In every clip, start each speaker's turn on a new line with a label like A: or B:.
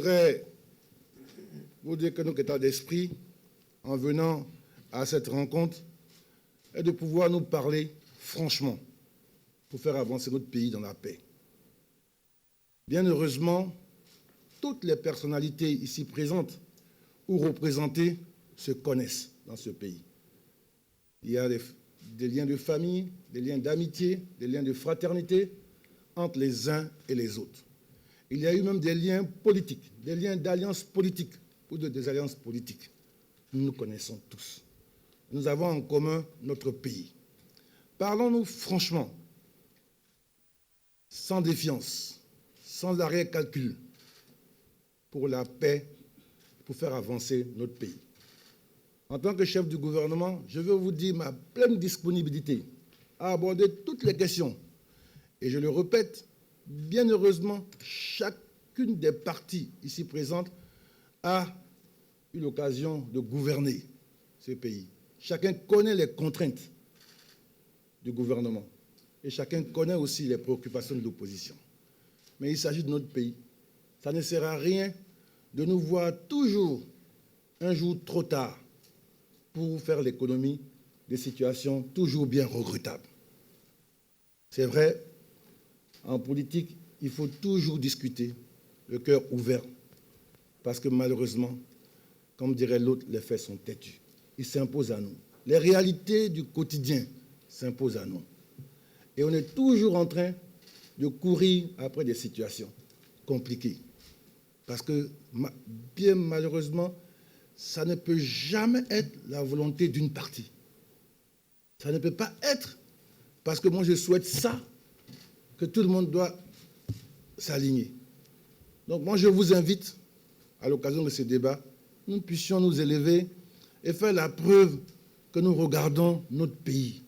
A: voudrais vous dire que notre état d'esprit, en venant à cette rencontre, est de pouvoir nous parler franchement pour faire avancer notre pays dans la paix. Bien heureusement, toutes les personnalités ici présentes ou représentées se connaissent dans ce pays. Il y a des liens de famille, des liens d'amitié, des liens de fraternité entre les uns et les autres. Il y a eu même des liens politiques, des liens d'alliance politique ou de désalliance politique. Nous nous connaissons tous. Nous avons en commun notre pays. Parlons-nous franchement, sans défiance, sans arrière-calcul, pour la paix, pour faire avancer notre pays. En tant que chef du gouvernement, je veux vous dire ma pleine disponibilité à aborder toutes les questions. Et je le répète, bien heureusement, chacune des parties ici présentes a eu l'occasion de gouverner ce pays. Chacun connaît les contraintes du gouvernement et chacun connaît aussi les préoccupations de l'opposition. Mais il s'agit de notre pays. Ça ne sert à rien de nous voir toujours un jour trop tard pour faire l'économie des situations toujours bien regrettables. C'est vrai, en politique, il faut toujours discuter, le cœur ouvert, parce que malheureusement, comme dirait l'autre, les faits sont têtus. Ils s'imposent à nous. Les réalités du quotidien s'imposent à nous. Et on est toujours en train de courir après des situations compliquées. Parce que, bien malheureusement, ça ne peut jamais être la volonté d'une partie. Ça ne peut pas être, parce que moi je souhaite ça, que tout le monde doit s'aligner. Donc moi je vous invite, à l'occasion de ce débat, nous puissions nous élever et faire la preuve que nous regardons notre pays,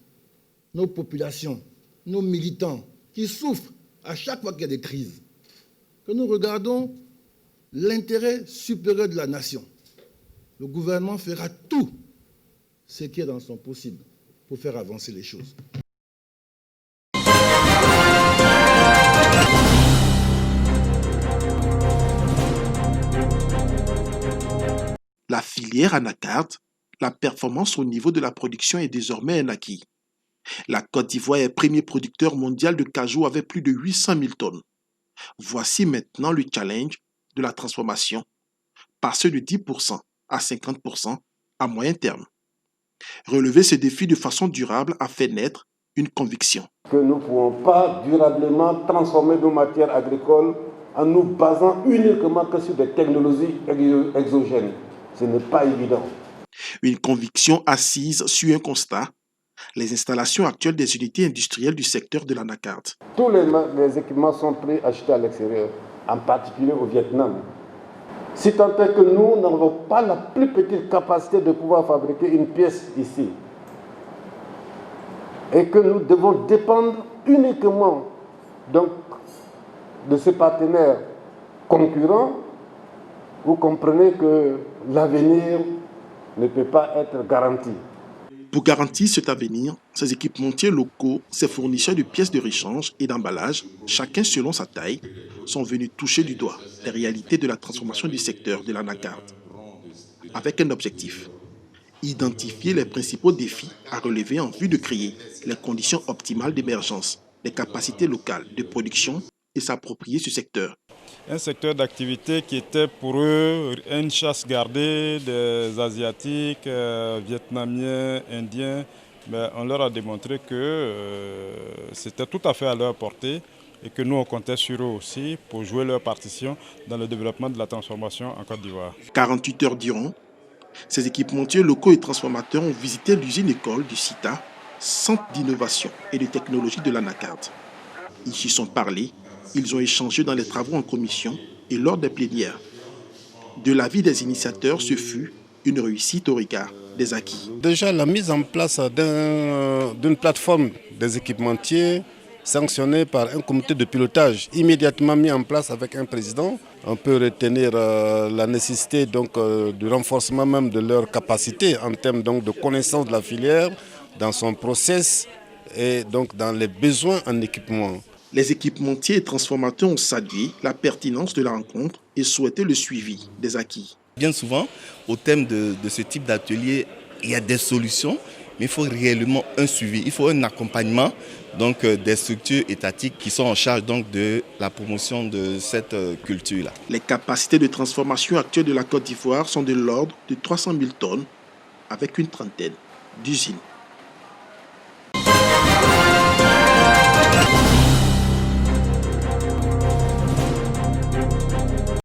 A: nos populations, nos militants qui souffrent à chaque fois qu'il y a des crises, que nous regardons l'intérêt supérieur de la nation. Le gouvernement fera tout ce qui est dans son possible pour faire avancer les choses.
B: La filière anacarde, la performance au niveau de la production est désormais un acquis. La Côte d'Ivoire est premier producteur mondial de cajou avec plus de 800 000 tonnes. Voici maintenant le challenge de la transformation, passer de 10% à 50% à moyen terme. Relever ce défi de façon durable a fait naître une conviction.
C: Que nous ne pouvons pas durablement transformer nos matières agricoles en nous basant uniquement que sur des technologies exogènes. Ce n'est pas évident.
B: Une conviction assise sur un constat, les installations actuelles des unités industrielles du secteur de l'anacarde.
C: Tous les équipements sont prêts achetés à l'extérieur, en particulier au Vietnam. Si tant est que nous n'avons pas la plus petite capacité de pouvoir fabriquer une pièce ici, et que nous devons dépendre uniquement donc, de ce partenaire concurrent, vous comprenez que l'avenir ne peut pas être garanti.
B: Pour garantir cet avenir, ces équipementiers locaux, ces fournisseurs de pièces de rechange et d'emballage, chacun selon sa taille, sont venus toucher du doigt les réalités de la transformation du secteur de l'anacarde. Avec un objectif, identifier les principaux défis à relever en vue de créer les conditions optimales d'émergence, des capacités locales de production et s'approprier ce secteur.
D: Un secteur d'activité qui était pour eux une chasse gardée des Asiatiques, Vietnamiens, Indiens. Mais on leur a démontré que c'était tout à fait à leur portée et que nous on comptait sur eux aussi pour jouer leur partition dans le développement de la transformation en Côte d'Ivoire.
B: 48 heures diront, ces équipementiers locaux et transformateurs ont visité l'usine-école du CITA, centre d'innovation et de technologie de l'anacarde. Ils s'y sont parlé. Ils ont échangé dans les travaux en commission et lors des plénières. De l'avis des initiateurs, ce fut une réussite au regard des acquis.
E: Déjà, la mise en place d'une plateforme des équipementiers sanctionnée par un comité de pilotage immédiatement mis en place avec un président. On peut retenir la nécessité du renforcement même de leurs capacités en termes de connaissance de la filière, dans son process et donc dans les besoins en équipement.
B: Les équipementiers et transformateurs ont salué la pertinence de la rencontre et souhaité le suivi des acquis.
F: Bien souvent, au thème de ce type d'atelier, il y a des solutions, mais il faut réellement un suivi, il faut un accompagnement donc, des structures étatiques qui sont en charge donc, de la promotion de cette culture-là.
B: Les capacités de transformation actuelles de la Côte d'Ivoire sont de l'ordre de 300 000 tonnes avec une trentaine d'usines.